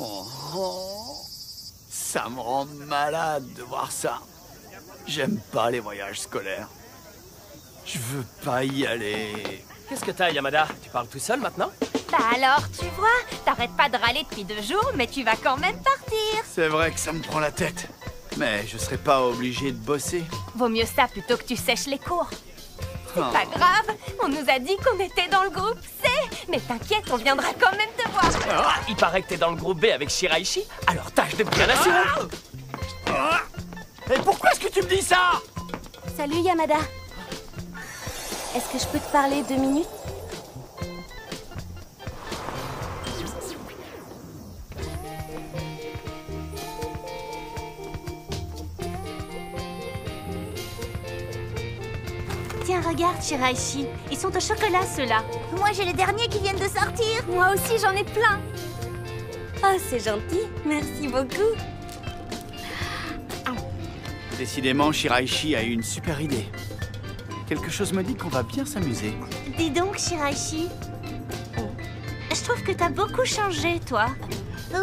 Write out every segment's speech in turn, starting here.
Oh, ça me rend malade de voir ça. J'aime pas les voyages scolaires. Je veux pas y aller. Qu'est-ce que t'as, Yamada? Tu parles tout seul maintenant? Bah alors, tu vois, t'arrêtes pas de râler depuis 2 jours, mais tu vas quand même partir. C'est vrai que ça me prend la tête. Mais je serais pas obligé de bosser. Vaut mieux ça plutôt que tu sèches les cours. Oh. Pas grave, on nous a dit qu'on était dans le groupe C. Mais t'inquiète, on viendra quand même te voir. Ah, il paraît que t'es dans le groupe B avec Shiraishi, alors tâche de bien assurer. Et pourquoi est-ce que tu me dis ça? Salut Yamada. Est-ce que je peux te parler 2 minutes? Tiens, regarde, Shiraishi. Ils sont au chocolat, ceux-là. Moi, j'ai les derniers qui viennent de sortir. Moi aussi, j'en ai plein. Oh, c'est gentil. Merci beaucoup. Décidément, Shiraishi a eu une super idée. Quelque chose me dit qu'on va bien s'amuser. Dis donc, Shiraishi. Je trouve que t'as beaucoup changé, toi.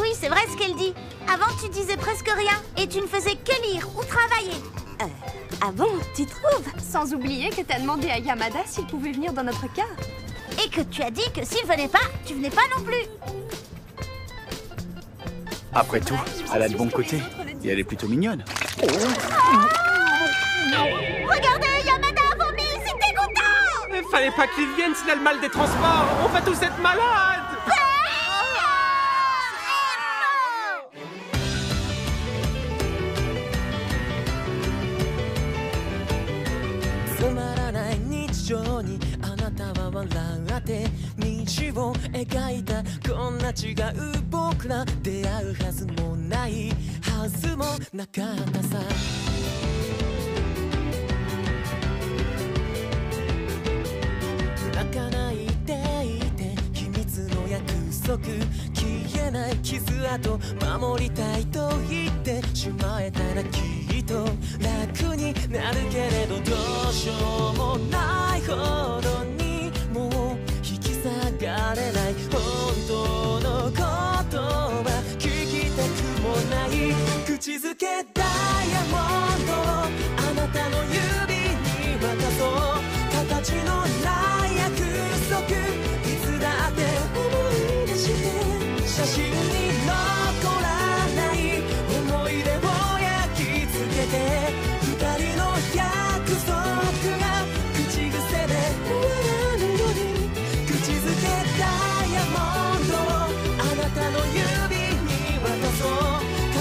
Oui, c'est vrai ce qu'elle dit. Avant, tu disais presque rien et tu ne faisais que lire ou travailler. Ah bon, tu trouves? Sans oublier que t'as demandé à Yamada s'il pouvait venir dans notre car. Et que tu as dit que s'il venait pas, tu venais pas non plus. Après tout, elle a de bons côtés. Et elle est plutôt mignonne. Regardez, Yamada a vomi, c'est dégoûtant. Mais fallait pas qu'il vienne s'il a le mal des transports. On va tous être malades.消えない傷跡守りたいと言ってしまえたらきっと楽になるけれどどうしようもないほどにもう引き下がれない本当のことは聞きたくもない口づけダイヤモンドをあなたの指に渡そう形のない約束いつだって思い出して写真に残らない思い出を焼き付けて二人の約束が口癖で終わらぬように口づけダイヤモンドをあなたの指に渡そう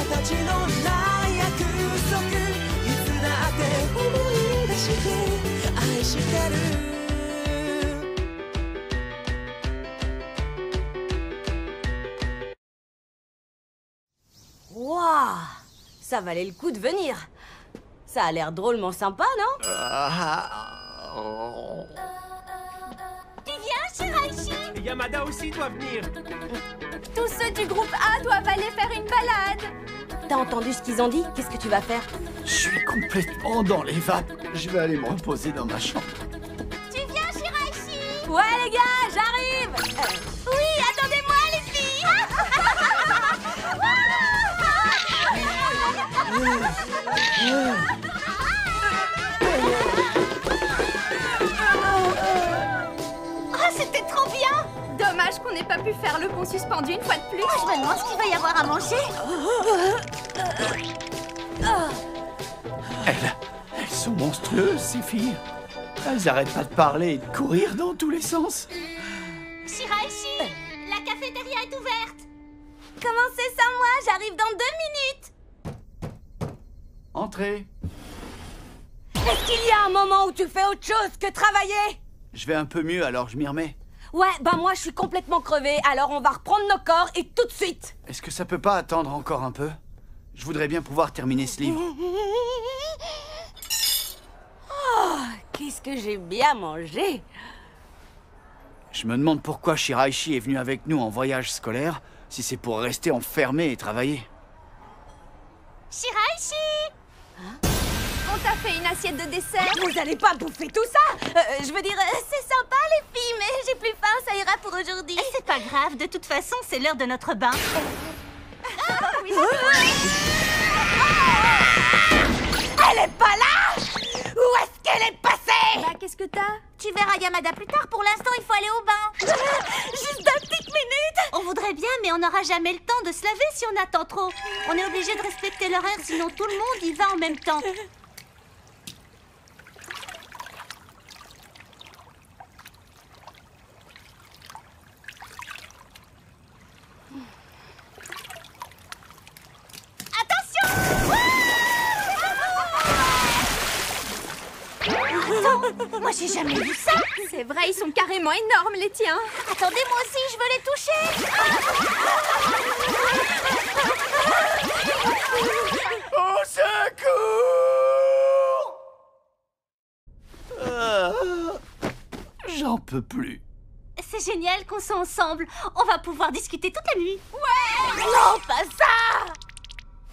形のない約束いつだって思い出して愛してるWaouh, ça valait le coup de venir. Ça a l'air drôlement sympa, non? Tu viens, Shiraishi? Et Yamada aussi doit venir. Tous ceux du groupe A doivent aller faire une balade. T'as entendu ce qu'ils ont dit? Qu'est-ce que tu vas faire? Je suis complètement dans les vapes. Je vais aller me reposer dans ma chambre. Tu viens, Shiraishi? Ouais, les gars, j'arrive! Oui, attendez-moi, les filles. Oh, c'était trop bien. Dommage qu'on n'ait pas pu faire le pont suspendu une fois de plus. Je me demande ce qu'il va y avoir à manger. Elles sont monstrueuses, ces filles. Elles arrêtent pas de parler et de courir dans tous les sens. Shiraishi, la cafétéria est ouverte. Comment c'est sans moi? J'arrive dans 2 minutes! Entrez. Est-ce qu'il y a un moment où tu fais autre chose que travailler? Je vais un peu mieux, alors je m'y remets. Ouais, bah moi je suis complètement crevée, alors on va reprendre nos corps et tout de suite! Est-ce que ça peut pas attendre encore un peu? Je voudrais bien pouvoir terminer ce livre. Oh, qu'est-ce que j'ai bien mangé! Je me demande pourquoi Shiraishi est venu avec nous en voyage scolaire, si c'est pour rester enfermé et travailler. Shiraishi! On t'a fait une assiette de dessert. Vous allez pas bouffer tout ça! Je veux dire, C'est sympa, les filles, mais j'ai plus faim, ça ira pour aujourd'hui. C'est pas grave, de toute façon, c'est l'heure de notre bain. Elle est pas là! Où est-ce qu'elle est passée? Bah, qu'est-ce que t'as? Tu verras Yamada plus tard. Pour l'instant, il faut aller au bain. Juste 2 petites minutes! On voudrait bien, mais on n'aura jamais le temps de se laver si on attend trop. On est obligé de respecter l'horaire, sinon tout le monde y va en même temps. Moi, j'ai jamais vu ça. C'est vrai, ils sont carrément énormes, les tiens. Attendez, moi aussi, je veux les toucher. Au secours! J'en peux plus. C'est génial qu'on soit ensemble. On va pouvoir discuter toute la nuit. Non, pas ça!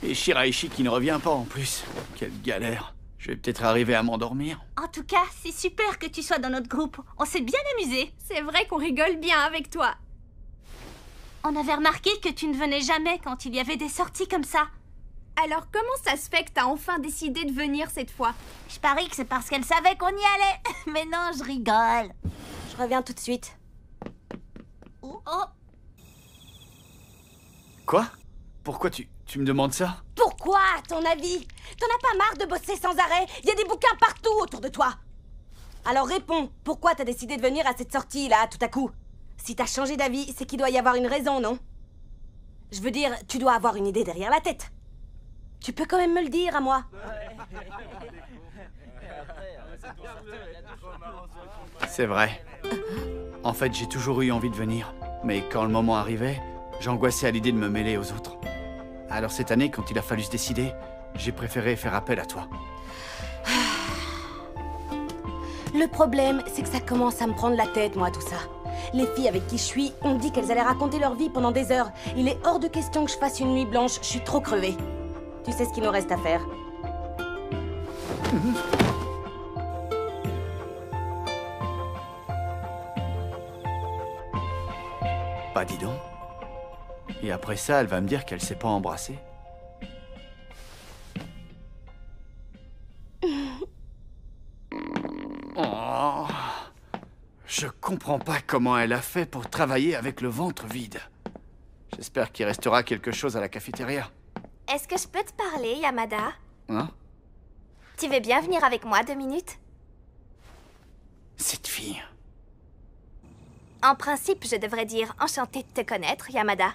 Et Shiraishi qui ne revient pas en plus. Quelle galère. Je vais peut-être arriver à m'endormir. En tout cas, c'est super que tu sois dans notre groupe. On s'est bien amusés. C'est vrai qu'on rigole bien avec toi. On avait remarqué que tu ne venais jamais quand il y avait des sorties comme ça. Alors, comment ça se fait que t'as enfin décidé de venir cette fois? Je parie que c'est parce qu'elle savait qu'on y allait. Mais non, je rigole. Je reviens tout de suite. Oh. Quoi? Pourquoi tu me demandes ça? Pourquoi, à ton avis? T'en as pas marre de bosser sans arrêt? Il y a des bouquins partout autour de toi. Alors réponds, pourquoi t'as décidé de venir à cette sortie, là, tout à coup? Si t'as changé d'avis, c'est qu'il doit y avoir une raison, non? Je veux dire, tu dois avoir une idée derrière la tête. Tu peux quand même me le dire à moi. C'est vrai. En fait, j'ai toujours eu envie de venir. Mais quand le moment arrivait, j'angoissais à l'idée de me mêler aux autres. Alors cette année, quand il a fallu se décider, j'ai préféré faire appel à toi. Le problème, c'est que ça commence à me prendre la tête, moi, tout ça. Les filles avec qui je suis ont dit qu'elles allaient raconter leur vie pendant des heures. Il est hors de question que je fasse une nuit blanche, je suis trop crevée. Tu sais ce qu'il nous reste à faire. Bah dis donc. Et après ça, elle va me dire qu'elle s'est pas embrassée. Oh, je comprends pas comment elle a fait pour travailler avec le ventre vide. J'espère qu'il restera quelque chose à la cafétéria. Est-ce que je peux te parler, Yamada? Hein? Tu veux bien venir avec moi 2 minutes? Cette fille... En principe, je devrais dire enchantée de te connaître, Yamada.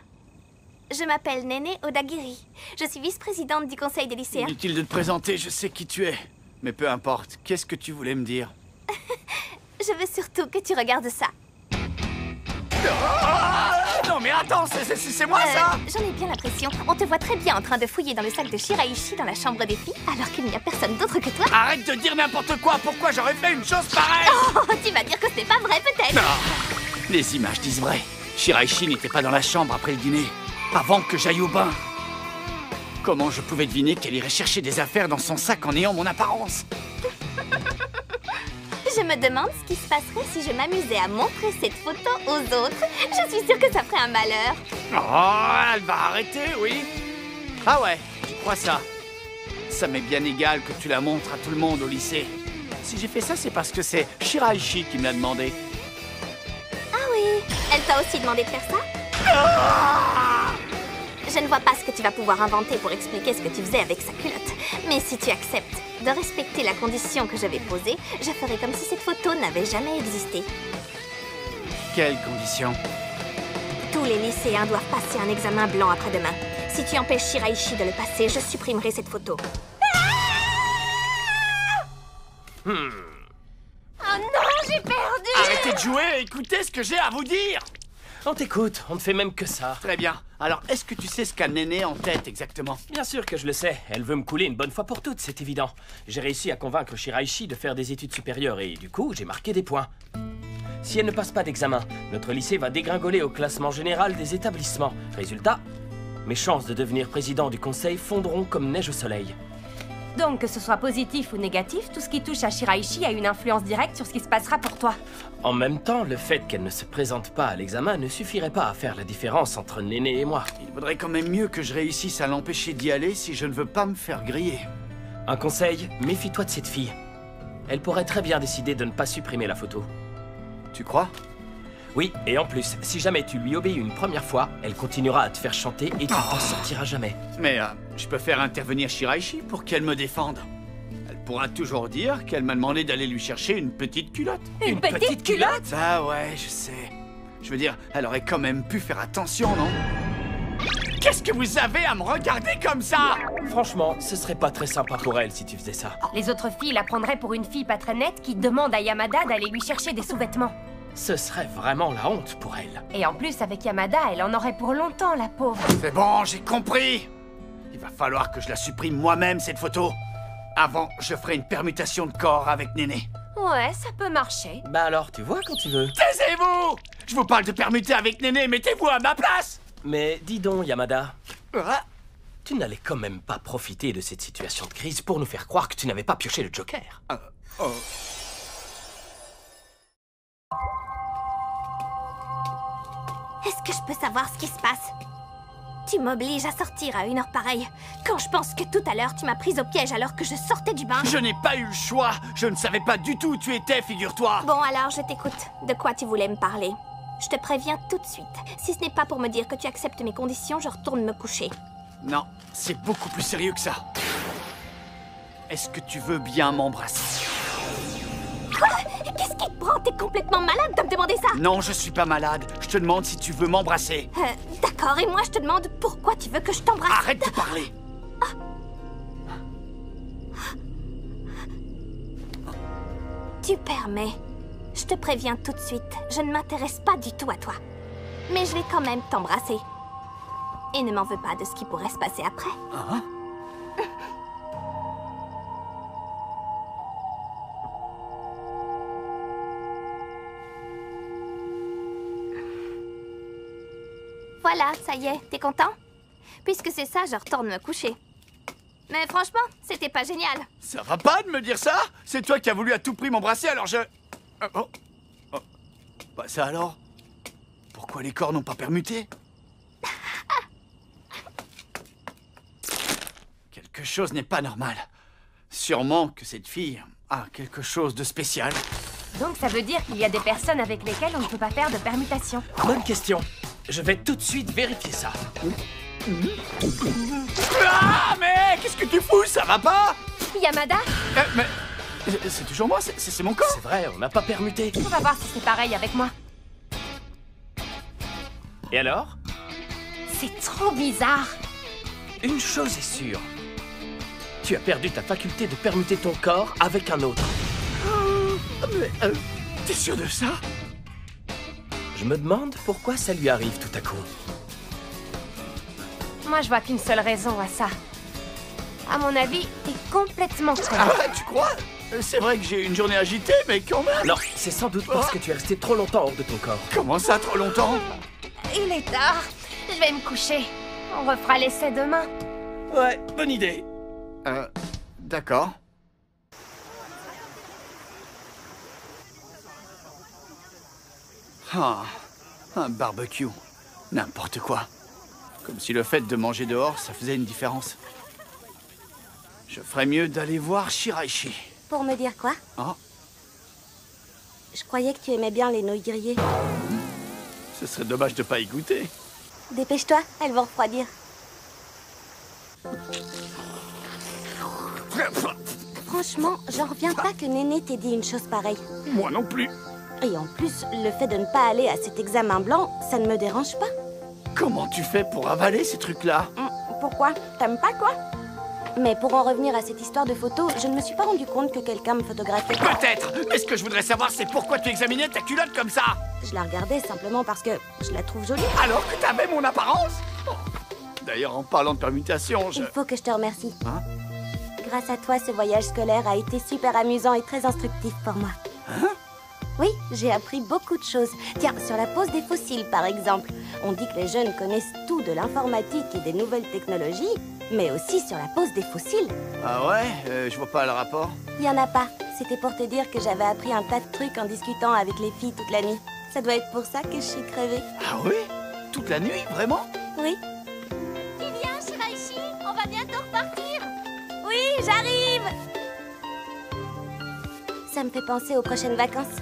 Je m'appelle Nene Odagiri. Je suis vice-présidente du conseil des lycéens. Inutile de te présenter, je sais qui tu es. Mais peu importe, qu'est-ce que tu voulais me dire? Je veux surtout que tu regardes ça. Non mais attends, c'est moi ça! J'en ai bien l'impression. On te voit très bien en train de fouiller dans le sac de Shiraishi dans la chambre des filles, alors qu'il n'y a personne d'autre que toi. Arrête de dire n'importe quoi! Pourquoi j'aurais fait une chose pareille? Oh, tu vas dire que ce n'est pas vrai, peut-être? Non. Les images disent vrai. Shiraishi n'était pas dans la chambre après le dîner, avant que j'aille au bain. Comment je pouvais deviner qu'elle irait chercher des affaires dans son sac en ayant mon apparence? Je me demande ce qui se passerait si je m'amusais à montrer cette photo aux autres. Je suis sûre que ça ferait un malheur. Oh, elle va arrêter, oui. Ah ouais, je crois ça. Ça m'est bien égal que tu la montres à tout le monde au lycée. Si j'ai fait ça, c'est parce que c'est Shiraishi qui me l'a demandé. Ah oui, elle t'a aussi demandé de faire ça? Je ne vois pas ce que tu vas pouvoir inventer pour expliquer ce que tu faisais avec sa culotte. Mais si tu acceptes de respecter la condition que je vais poser, je ferai comme si cette photo n'avait jamais existé. Quelle condition? Tous les lycéens doivent passer un examen blanc après-demain. Si tu empêches Shiraishi de le passer, je supprimerai cette photo. Oh non, j'ai perdu! Arrêtez de jouer et écoutez ce que j'ai à vous dire! On t'écoute, on ne fait même que ça. Très bien. Alors, est-ce que tu sais ce qu'a Néné en tête exactement? Bien sûr que je le sais. Elle veut me couler une bonne fois pour toutes, c'est évident. J'ai réussi à convaincre Shiraishi de faire des études supérieures et du coup, j'ai marqué des points. Si elle ne passe pas d'examen, notre lycée va dégringoler au classement général des établissements. Résultat, mes chances de devenir président du conseil fondront comme neige au soleil. Donc, que ce soit positif ou négatif, tout ce qui touche à Shiraishi a une influence directe sur ce qui se passera pour toi. En même temps, le fait qu'elle ne se présente pas à l'examen ne suffirait pas à faire la différence entre Néné et moi. Il vaudrait quand même mieux que je réussisse à l'empêcher d'y aller si je ne veux pas me faire griller. Un conseil, méfie-toi de cette fille. Elle pourrait très bien décider de ne pas supprimer la photo. Tu crois? Oui, et en plus, si jamais tu lui obéis une première fois, elle continuera à te faire chanter et tu ne t'en sortiras jamais. Mais je peux faire intervenir Shiraishi pour qu'elle me défende. Elle pourra toujours dire qu'elle m'a demandé d'aller lui chercher une petite culotte. Une petite culotte? Ah ouais, je sais. Je veux dire, elle aurait quand même pu faire attention, non? Qu'est-ce que vous avez à me regarder comme ça? Franchement, ce serait pas très sympa pour elle si tu faisais ça. Les autres filles la prendraient pour une fille pas très nette qui demande à Yamada d'aller lui chercher des sous-vêtements. Ce serait vraiment la honte pour elle. Et en plus, avec Yamada, elle en aurait pour longtemps, la pauvre. C'est bon, j'ai compris. Il va falloir que je la supprime moi-même, cette photo. Avant, je ferai une permutation de corps avec Néné. Ouais, ça peut marcher. Bah alors, tu vois quand tu veux. Taisez-vous! Je vous parle de permuter avec Néné, mettez-vous à ma place! Mais dis donc, Yamada, Ah, tu n'allais quand même pas profiter de cette situation de crise pour nous faire croire que tu n'avais pas pioché le Joker. oh. Est-ce que je peux savoir ce qui se passe? Tu m'obliges à sortir à une heure pareille, quand je pense que tout à l'heure tu m'as prise au piège alors que je sortais du bain. Je n'ai pas eu le choix. Je ne savais pas du tout où tu étais, figure-toi. Bon alors, je t'écoute. De quoi tu voulais me parler? Je te préviens tout de suite. Si ce n'est pas pour me dire que tu acceptes mes conditions, je retourne me coucher. Non, c'est beaucoup plus sérieux que ça. Est-ce que tu veux bien m'embrasser? Quoi? Qu'est-ce qui te prend? T'es complètement malade de me demander ça? Non, je suis pas malade. Je te demande si tu veux m'embrasser. D'accord, et moi je te demande pourquoi tu veux que je t'embrasse? Arrête de parler. Tu permets. Je te préviens tout de suite, je ne m'intéresse pas du tout à toi. Mais je vais quand même t'embrasser. Et ne m'en veux pas de ce qui pourrait se passer après. Hein? Voilà, ça y est, t'es content? Puisque c'est ça, je retourne me coucher. Mais franchement, c'était pas génial. Ça va pas de me dire ça? C'est toi qui as voulu à tout prix m'embrasser, alors je... Oh. Oh. Bah ça alors? Pourquoi les corps n'ont pas permuté? Quelque chose n'est pas normal. Sûrement que cette fille a quelque chose de spécial. Donc ça veut dire qu'il y a des personnes avec lesquelles on ne peut pas faire de permutation. Bonne question. Je vais tout de suite vérifier ça. Ah, mais qu'est-ce que tu fous? Ça va pas? Yamada, Mais... C'est toujours moi, c'est mon corps. C'est vrai, on n'a pas permuté. on va voir si c'est pareil avec moi. Et alors? C'est trop bizarre. Une chose est sûre. Tu as perdu ta faculté de permuter ton corps avec un autre. Mais, t'es sûr de ça? Je me demande pourquoi ça lui arrive tout à coup. Moi, je vois qu'une seule raison à ça. À mon avis, t'es complètement con. Ah, tu crois? C'est vrai que j'ai une journée agitée, mais quand même. Non, c'est sans doute parce que tu es resté trop longtemps hors de ton corps. Comment ça, trop longtemps? Il est tard. Je vais me coucher. On refera l'essai demain. Ouais, bonne idée. D'accord. Ah, un barbecue. N'importe quoi. Comme si le fait de manger dehors, ça faisait une différence. Je ferais mieux d'aller voir Shiraishi. Pour me dire quoi? Ah, Je croyais que tu aimais bien les nouilles grillées. ce serait dommage de pas y goûter. Dépêche-toi, elles vont refroidir. Franchement, j'en reviens pas que Néné t'ait dit une chose pareille. Moi non plus. Et en plus, le fait de ne pas aller à cet examen blanc, ça ne me dérange pas. Comment tu fais pour avaler ces trucs-là? Pourquoi? T'aimes pas, quoi? Mais pour en revenir à cette histoire de photo, je ne me suis pas rendu compte que quelqu'un me photographiait. Peut-être. Mais ce que je voudrais savoir, c'est pourquoi tu examinais ta culotte comme ça? Je la regardais simplement parce que je la trouve jolie. Alors que t'avais mon apparence? Oh. D'ailleurs, en parlant de permutation, Il faut que je te remercie. Hein? Grâce à toi, ce voyage scolaire a été super amusant et très instructif pour moi. Hein? Oui, j'ai appris beaucoup de choses. Tiens, sur la pose des fossiles, par exemple. On dit que les jeunes connaissent tout de l'informatique et des nouvelles technologies, mais aussi sur la pose des fossiles. Ah ouais? Je vois pas le rapport. Il y en a pas. C'était pour te dire que j'avais appris un tas de trucs en discutant avec les filles toute la nuit. Ça doit être pour ça que je suis crevée. Ah oui? Toute la nuit, vraiment? Oui. Tu viens, Shiraishi? On va bientôt repartir. Oui, j'arrive! Ça me fait penser aux prochaines vacances.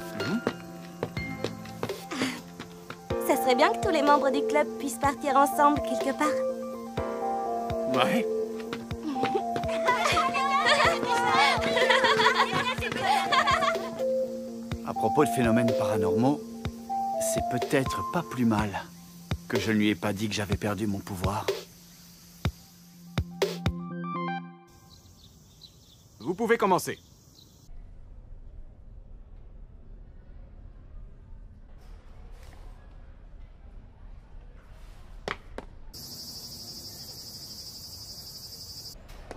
Ça serait bien que tous les membres du club puissent partir ensemble quelque part. Ouais. À propos de phénomènes paranormaux, c'est peut-être pas plus mal que je ne lui ai pas dit que j'avais perdu mon pouvoir. Vous pouvez commencer.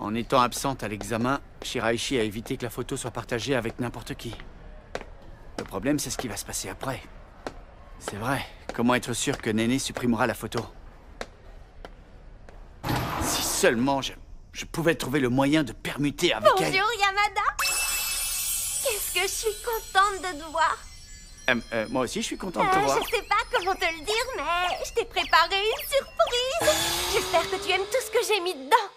En étant absente à l'examen, Shiraishi a évité que la photo soit partagée avec n'importe qui. Le problème, c'est ce qui va se passer après. C'est vrai, comment être sûr que Néné supprimera la photo? Si seulement je pouvais trouver le moyen de permuter avec elle. Bonjour, Yamada. Qu'est-ce que je suis contente de te voir. Moi aussi, je suis content de te voir. Je sais pas comment te le dire, mais je t'ai préparé une surprise. J'espère que tu aimes tout ce que j'ai mis dedans.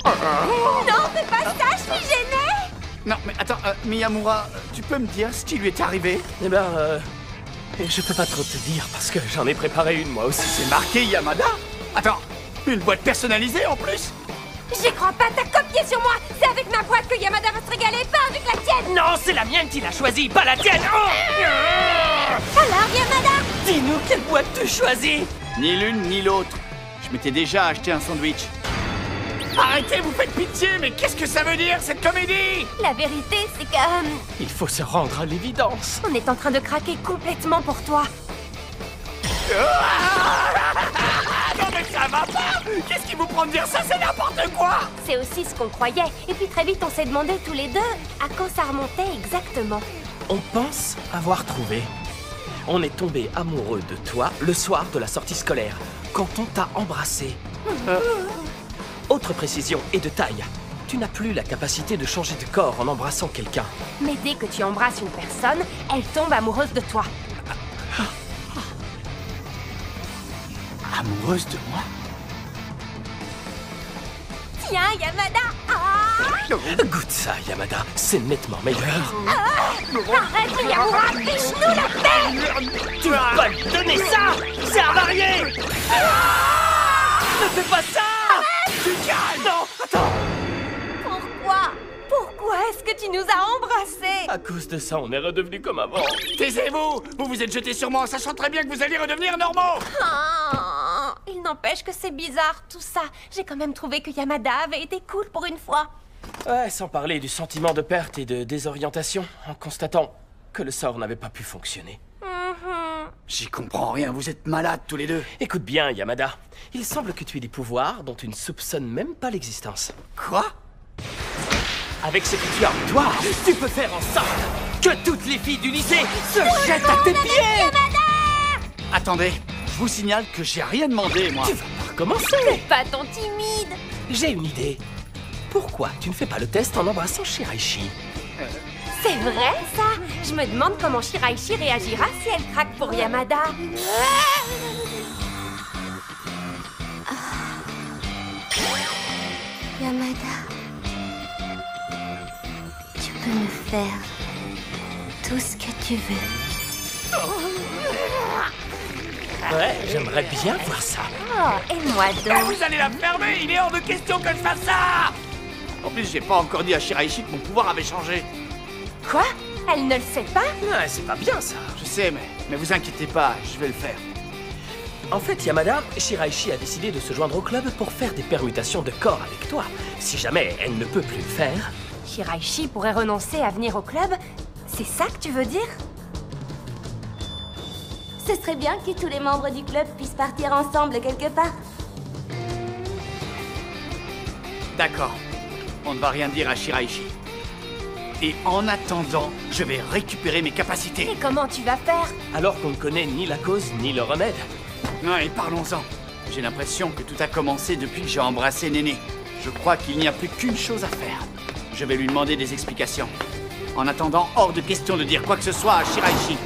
Non, fais pas ça, je suis gênée. Non, mais attends, Miyamura, tu peux me dire ce qui lui est arrivé? Eh ben, je peux pas trop te dire parce que j'en ai préparé une moi aussi. C'est marqué Yamada? Attends, une boîte personnalisée en plus? J'y crois pas, t'as copié sur moi. C'est avec ma boîte que Yamada va se régaler, pas avec la tienne. Non, c'est la mienne qui l'a choisie, pas la tienne. Oh Alors, Yamada? Dis-nous quelle boîte tu choisis. Ni l'une ni l'autre. Je m'étais déjà acheté un sandwich. Arrêtez, vous faites pitié, mais qu'est-ce que ça veut dire, cette comédie? La vérité, c'est que... Il faut se rendre à l'évidence. on est en train de craquer complètement pour toi. Non mais ça va pas! Qu'est-ce qui vous prend de dire ça? C'est n'importe quoi! C'est aussi ce qu'on croyait. Et puis très vite, on s'est demandé tous les deux à quand ça remontait exactement. On pense avoir trouvé. On est tombé amoureux de toi le soir de la sortie scolaire, quand on t'a embrassé. Autre précision et de taille. Tu n'as plus la capacité de changer de corps en embrassant quelqu'un. Mais dès que tu embrasses une personne, elle tombe amoureuse de toi. Amoureuse de moi? Tiens, Yamada. Goûte ça, Yamada. C'est nettement meilleur. Arrête, Miyamura, fiche-nous la paix. Tu vas pas lui donner ça. C'est avarié. Ne fais pas ça. Tu calmes. Non, attends. Pourquoi est-ce que tu nous as embrassés? À cause de ça, on est redevenu comme avant. Taisez-vous! Vous vous êtes jeté sur moi en sachant très bien que vous alliez redevenir normaux! Il n'empêche que c'est bizarre tout ça. J'ai quand même trouvé que Yamada avait été cool pour une fois. Ouais, sans parler du sentiment de perte et de désorientation, en constatant que le sort n'avait pas pu fonctionner. J'y comprends rien, vous êtes malades tous les deux. Écoute bien, Yamada. Il semble que tu aies des pouvoirs dont tu ne soupçonnes même pas l'existence. Quoi? Avec ce que tu as en toi, tu peux faire en sorte que toutes les filles du lycée se jettent à tes pieds. Attendez, je vous signale que j'ai rien demandé, moi. Tu vas pas recommencer. Pas ton timide. J'ai une idée. Pourquoi tu ne fais pas le test en embrassant Shiraishi? C'est vrai, ça? Je me demande comment Shiraishi réagira si elle craque pour Yamada. Yamada, tu peux me faire tout ce que tu veux. Ouais, j'aimerais bien voir ça. Oh, et moi donc? Vous allez la fermer, il est hors de question que je fasse ça! En plus, j'ai pas encore dit à Shiraishi que mon pouvoir avait changé. Quoi? Elle ne le sait pas? Ouais, c'est pas bien ça. Je sais, mais vous inquiétez pas, je vais le faire. En fait, Yamada, Shiraishi a décidé de se joindre au club pour faire des permutations de corps avec toi. Si jamais elle ne peut plus le faire... Shiraishi pourrait renoncer à venir au club? C'est ça que tu veux dire? Ce serait bien que tous les membres du club puissent partir ensemble quelque part. D'accord. On ne va rien dire à Shiraishi. Et en attendant, je vais récupérer mes capacités. Et comment tu vas faire? Alors qu'on ne connaît ni la cause ni le remède. Ouais, parlons-en. J'ai l'impression que tout a commencé depuis que j'ai embrassé Néné. Je crois qu'il n'y a plus qu'une chose à faire. Je vais lui demander des explications. En attendant, hors de question de dire quoi que ce soit à Shiraishi.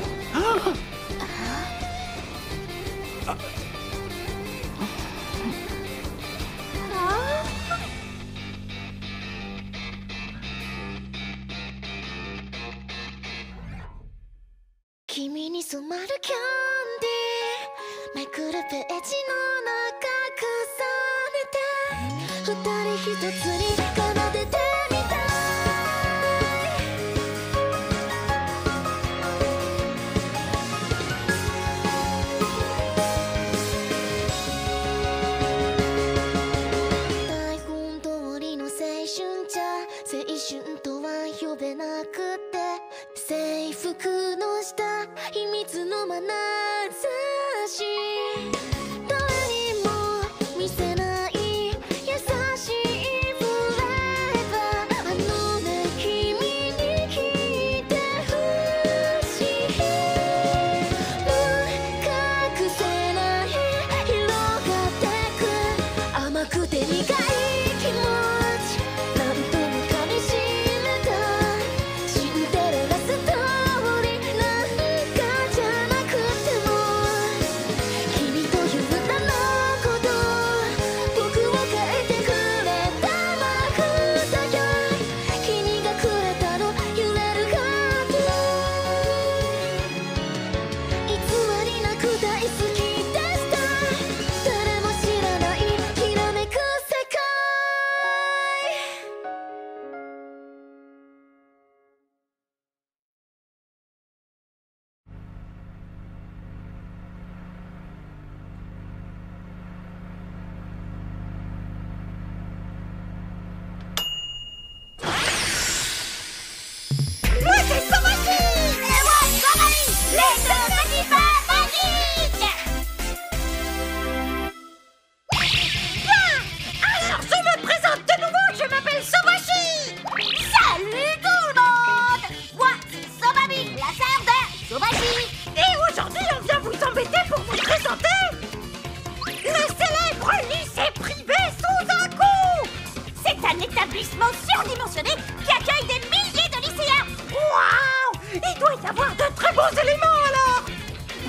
Surdimensionné qui accueille des milliers de lycéens. Waouh! Il doit y avoir de très bons éléments alors.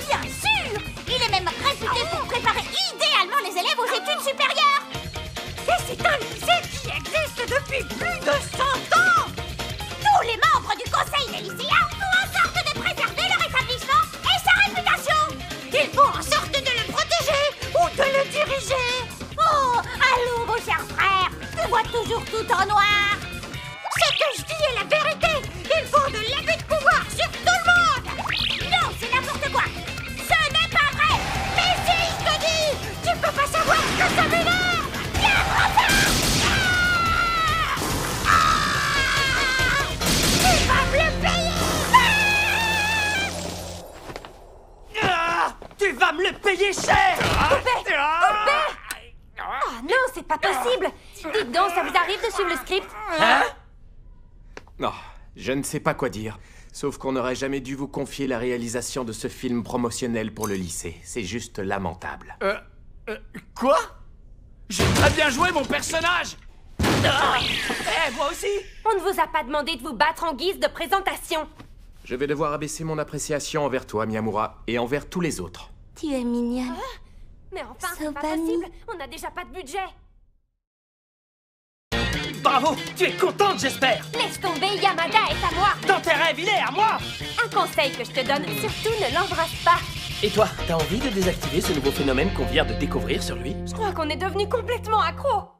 Bien sûr. Il est même réputé pour préparer idéalement les élèves aux études supérieures. Et c'est un lycée qui existe depuis plus de 100 ans. Tous les membres du conseil des lycéens font en sorte de préserver leur établissement et sa réputation. Ils font en sorte de le protéger ou de le diriger. Oh, allô mon cher frère, tu vois toujours tout en noir. Ce que je dis est la vérité. Ils font de l'abus de pouvoir sur tout le monde. Non, c'est n'importe quoi. Ce n'est pas vrai. Mais si je te dis, tu peux pas savoir que ça m'énerve. Viens, reviens. Tu vas me le payer. Tu vas me le payer cher. Poupée! Ah non, c'est pas possible. Dites donc, ça vous arrive de suivre le script? Hein? Non, je ne sais pas quoi dire. Sauf qu'on n'aurait jamais dû vous confier la réalisation de ce film promotionnel pour le lycée. C'est juste lamentable. Quoi? J'ai très bien joué mon personnage. Moi aussi. On ne vous a pas demandé de vous battre en guise de présentation. Je vais devoir abaisser mon appréciation envers toi, Miyamura, et envers tous les autres. Tu es mignonne. Mais enfin, c'est pas Sobami. possible. On n'a déjà pas de budget. Bravo. Tu es contente, j'espère. Laisse tomber, Yamada est à moi. Dans tes rêves, il est à moi. Un conseil que je te donne, surtout ne l'embrasse pas. Et toi, t'as envie de désactiver ce nouveau phénomène qu'on vient de découvrir sur lui? Je crois qu'on est devenus complètement accros.